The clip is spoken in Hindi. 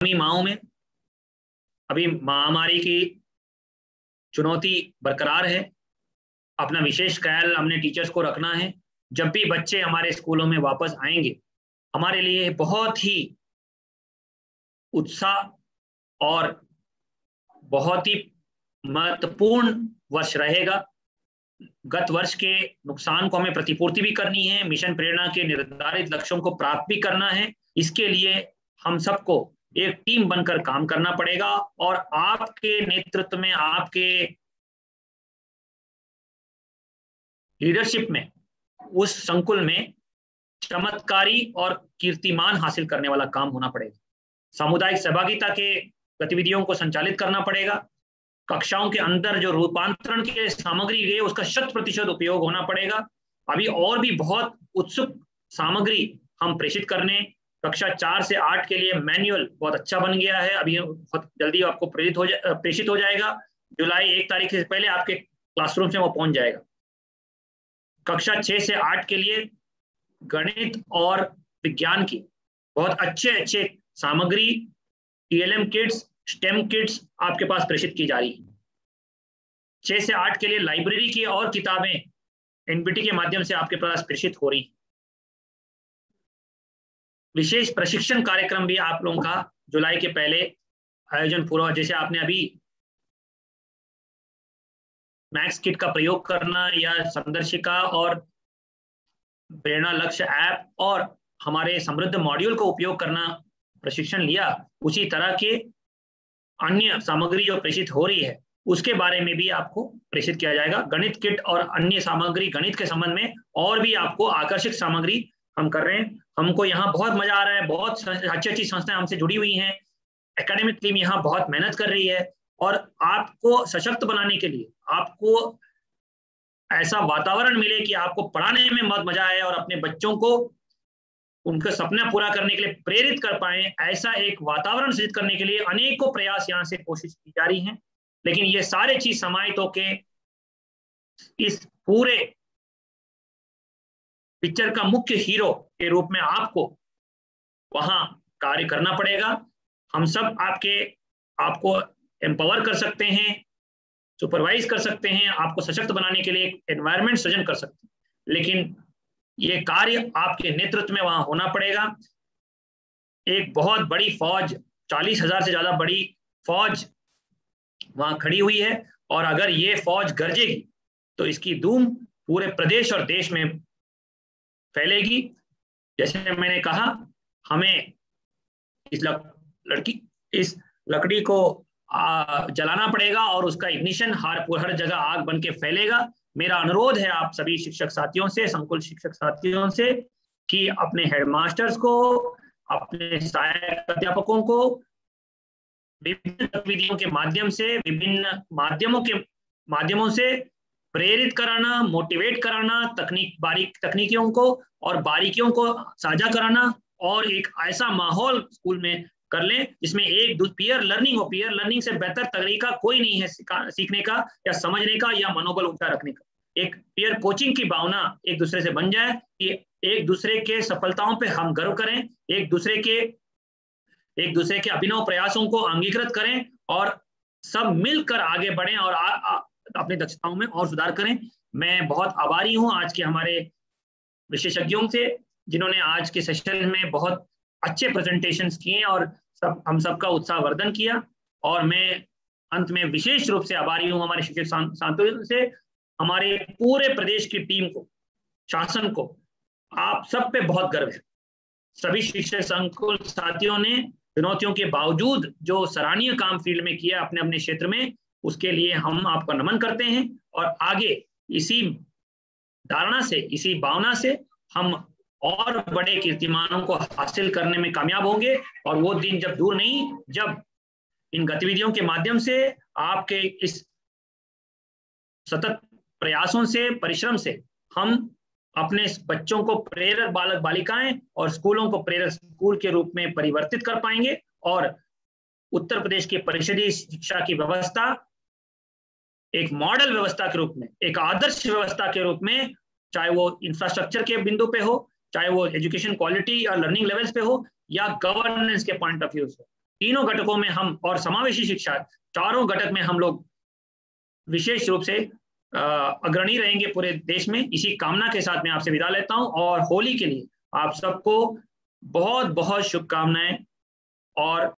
माहों में अभी महामारी की चुनौती बरकरार है। अपना विशेष ख्याल हमने टीचर्स को रखना है। जब भी बच्चे हमारे स्कूलों में वापस आएंगे, हमारे लिए बहुत ही उत्साह और बहुत ही महत्वपूर्ण वर्ष रहेगा। गत वर्ष के नुकसान को हमें प्रतिपूर्ति भी करनी है, मिशन प्रेरणा के निर्धारित लक्ष्यों को प्राप्त भी करना है। इसके लिए हम सबको एक टीम बनकर काम करना पड़ेगा और आपके नेतृत्व में, आपके लीडरशिप में, उस संकुल में चमत्कारी और कीर्तिमान हासिल करने वाला काम होना पड़ेगा। सामुदायिक सहभागिता के गतिविधियों को संचालित करना पड़ेगा। कक्षाओं के अंदर जो रूपांतरण की सामग्री है उसका 100% उपयोग होना पड़ेगा। अभी और भी बहुत उत्सुक सामग्री हम प्रेषित करने। कक्षा 4 से 8 के लिए मैनुअल बहुत अच्छा बन गया है, अभी बहुत जल्दी आपको प्रेषित हो जाएगा। जुलाई 1 तारीख से पहले आपके क्लासरूम में वो पहुंच जाएगा। कक्षा 6 से 8 के लिए गणित और विज्ञान की बहुत अच्छे सामग्री, टीएलएम किट्स, स्टेम किट्स आपके पास प्रेषित की जा रही है। 6 से 8 के लिए लाइब्रेरी की और किताबें एनबीटी के माध्यम से आपके पास प्रेषित हो रही हैं। विशेष प्रशिक्षण कार्यक्रम भी आप लोगों का जुलाई के पहले आयोजन पूरा, जैसे आपने अभी मैक्स किट का प्रयोग करना या संदर्शिका और प्रेरणा लक्ष्य ऐप और हमारे समृद्ध मॉड्यूल का उपयोग करना प्रशिक्षण लिया, उसी तरह के अन्य सामग्री जो प्रेषित हो रही है उसके बारे में भी आपको प्रेषित किया जाएगा। गणित किट और अन्य सामग्री, गणित के संबंध में और भी आपको आकर्षक सामग्री हम कर रहे हैं। हमको यहाँ बहुत मजा आ रहा है, बहुत अच्छी संस्थाएं हमसे जुड़ी हुई हैं, एकेडमिक टीम यहाँ बहुत मेहनत कर रही है और आपको सशक्त बनाने के लिए, आपको ऐसा वातावरण मिले कि आपको पढ़ाने में बहुत मजा आए और अपने बच्चों को उनका सपना पूरा करने के लिए प्रेरित कर पाए, ऐसा एक वातावरण सृजित करने के लिए अनेकों प्रयास यहाँ से कोशिश की जा रही हैं। लेकिन ये सारे चीज समाहित होके इस पूरे पिक्चर का मुख्य हीरो के रूप में आपको वहां कार्य करना पड़ेगा। हम सब आपको एम्पावर कर सकते हैं, सुपरवाइज कर सकते हैं, आपको सशक्त बनाने के लिए एक एनवायरनमेंट सृजन कर सकते हैं, लेकिन ये कार्य आपके नेतृत्व में वहां होना पड़ेगा। एक बहुत बड़ी फौज, 40,000 से ज्यादा बड़ी फौज वहां खड़ी हुई है और अगर ये फौज गरजेगी तो इसकी धूम पूरे प्रदेश और देश में फैलेगी। जैसे मैंने कहा, हमें इस लकड़ी को जलाना पड़ेगा और उसका इग्निशन हर जगह आग बन के फैलेगा। मेरा अनुरोध है आप सभी शिक्षक साथियों से, संकुल शिक्षक साथियों से, कि अपने हेडमास्टर्स को, अपने सहायक अध्यापकों को विभिन्न गतिविधियों के माध्यम से, विभिन्न माध्यमों से प्रेरित कराना, मोटिवेट कराना, तकनीकियों को और बारीकियों को साझा कराना और एक ऐसा माहौल स्कूल में कर लें जिसमें एक पीयर लर्निंग हो। पीयर लर्निंग से बेहतर तरीका कोई नहीं है सीखने का या समझने का या मनोबल ऊंचा रखने का। एक पीयर कोचिंग की भावना एक दूसरे से बन जाए कि एक दूसरे के सफलताओं पे हम गर्व करें, एक दूसरे के अभिनव प्रयासों को अंगीकृत करें और सब मिलकर आगे बढ़ें और अपनी दक्षताओं में और सुधार करें। मैं बहुत आभारी हूं आज के हमारे विशेषज्ञों से, जिन्होंने आज के सेशन में बहुत अच्छे प्रेजेंटेशंस किए और हम सबका उत्साहवर्धन किया। और मैं अंत में विशेष रूप से आभारी हूं हमारे शिक्षक साथियों से, हमारे पूरे प्रदेश की टीम को, शासन को, आप सब पे बहुत गर्व है। सभी शिक्षक संकुल साथियों ने चुनौतियों के बावजूद जो सराहनीय काम फील्ड में किया अपने अपने क्षेत्र में, उसके लिए हम आपका नमन करते हैं और आगे इसी धारणा से, इसी भावना से हम और बड़े कीर्तिमानों को हासिल करने में कामयाब होंगे। और वो दिन जब दूर नहीं, जब इन गतिविधियों के माध्यम से, आपके इस सतत प्रयासों से, परिश्रम से, हम अपने बच्चों को प्रेरक बालक बालिकाएं और स्कूलों को प्रेरक स्कूल के रूप में परिवर्तित कर पाएंगे और उत्तर प्रदेश की परिषदीय शिक्षा की व्यवस्था एक मॉडल व्यवस्था के रूप में, एक आदर्श व्यवस्था के रूप में, चाहे वो इंफ्रास्ट्रक्चर के बिंदु पे हो, चाहे वो एजुकेशन क्वालिटी या लर्निंग लेवल्स पे हो या गवर्नेंस के पॉइंट ऑफ व्यू से, तीनों घटकों में हम, और समावेशी शिक्षा, चारों घटक में हम लोग विशेष रूप से अग्रणी रहेंगे पूरे देश में। इसी कामना के साथ मैं आपसे विदा लेता हूं, और होली के लिए आप सबको बहुत बहुत शुभकामनाएं। और